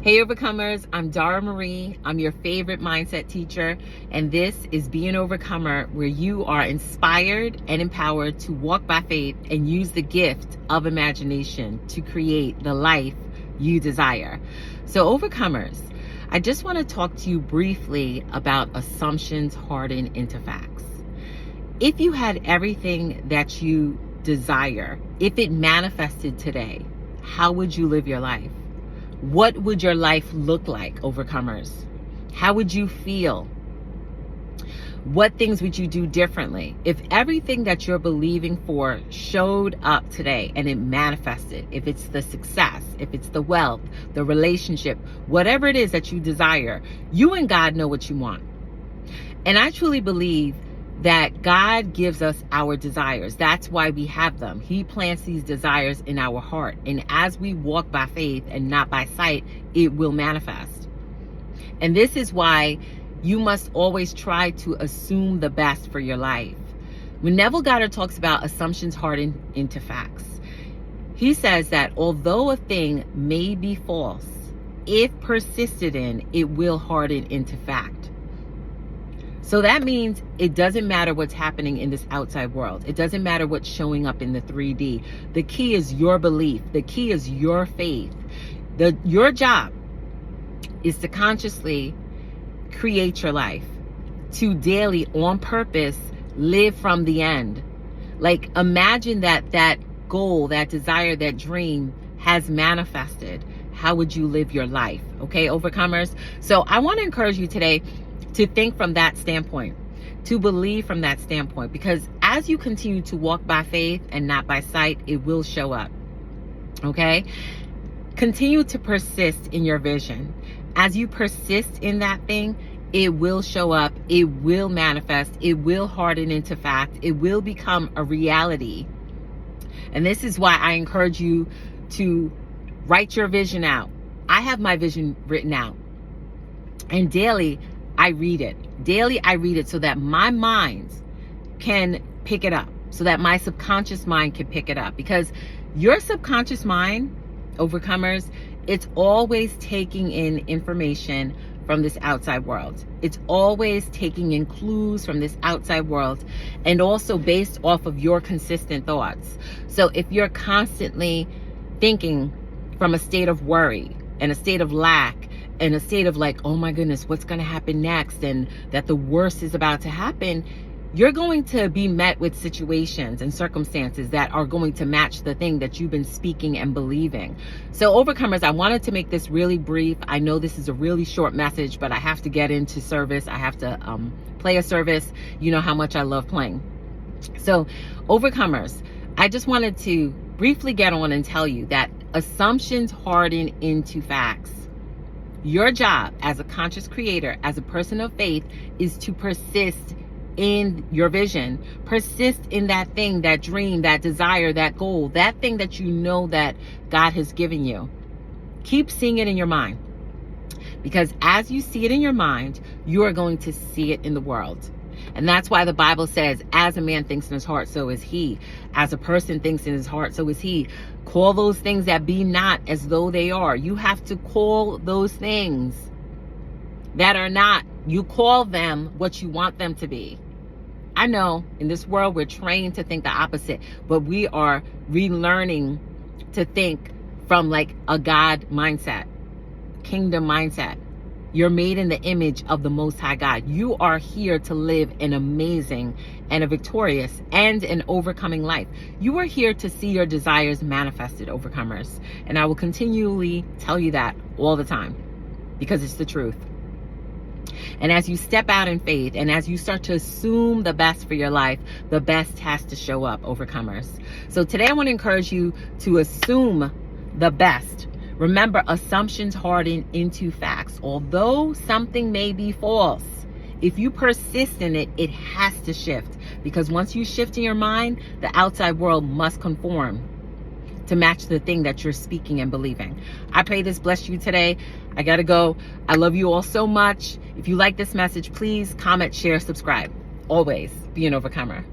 Hey Overcomers, I'm Dara Marie. I'm your favorite mindset teacher, and this is Be an Overcomer, where you are inspired and empowered to walk by faith and use the gift of imagination to create the life you desire. So Overcomers, I just want to talk to you briefly about assumptions hardened into facts. If you had everything that you desire, if it manifested today, how would you live your life? What would your life look like, Overcomers? How would you feel? What things would you do differently? If everything that you're believing for showed up today and it manifested, if it's the success, if it's the wealth, the relationship, whatever it is that you desire, you and God know what you want. And I truly believe that God gives us our desires. That's why we have them. He plants these desires in our heart. And as we walk by faith and not by sight, it will manifest. And this is why you must always try to assume the best for your life. When Neville Goddard talks about assumptions hardened into facts, he says that although a thing may be false, if persisted in, it will harden into fact. So that means it doesn't matter what's happening in this outside world. It doesn't matter what's showing up in the 3D. The key is your belief. The key is your faith. Your job is to consciously create your life, to daily, on purpose, live from the end. Like, imagine that goal, that desire, that dream has manifested. How would you live your life? Okay, Overcomers? So I want to encourage you today to think from that standpoint, to believe from that standpoint, because as you continue to walk by faith and not by sight, it will show up. Okay? Continue to persist in your vision. As you persist in that thing, it will show up, it will manifest, it will harden into fact, it will become a reality. And this is why I encourage you to write your vision out. I have my vision written out, and daily I read it. Daily I read it so that my mind can pick it up, so that my subconscious mind can pick it up. Because your subconscious mind, Overcomers, it's always taking in information from this outside world. It's always taking in clues from this outside world, and also based off of your consistent thoughts. So if you're constantly thinking from a state of worry and a state of lack and a state of like, oh my goodness, what's going to happen next, and that the worst is about to happen, you're going to be met with situations and circumstances that are going to match the thing that you've been speaking and believing. So Overcomers, I wanted to make this really brief. I know this is a really short message, but I have to get into service. I have to play a service. You know how much I love playing. So Overcomers, I just wanted to briefly get on and tell you that assumptions harden into facts. Your job as a conscious creator, as a person of faith, is to persist in your vision. Persist in that thing, that dream, that desire, that goal, that thing that you know that God has given you. Keep seeing it in your mind. Because as you see it in your mind, you are going to see it in the world. And that's why the Bible says, as a man thinks in his heart, so is he. As a person thinks in his heart, so is he. Call those things that be not as though they are. You have to call those things that are not. You call them what you want them to be. I know in this world we're trained to think the opposite, but we are relearning to think from like a God mindset, kingdom mindset. You're made in the image of the Most High God. You are here to live an amazing and a victorious and an overcoming life. You are here to see your desires manifested, Overcomers. And I will continually tell you that all the time, because it's the truth. And as you step out in faith and as you start to assume the best for your life, the best has to show up, Overcomers. So today I want to encourage you to assume the best. Remember, assumptions harden into facts. Although something may be false, if you persist in it, it has to shift. Because once you shift in your mind, the outside world must conform to match the thing that you're speaking and believing. I pray this blessed you today. I gotta go. I love you all so much. If you like this message, please comment, share, subscribe. Always be an overcomer.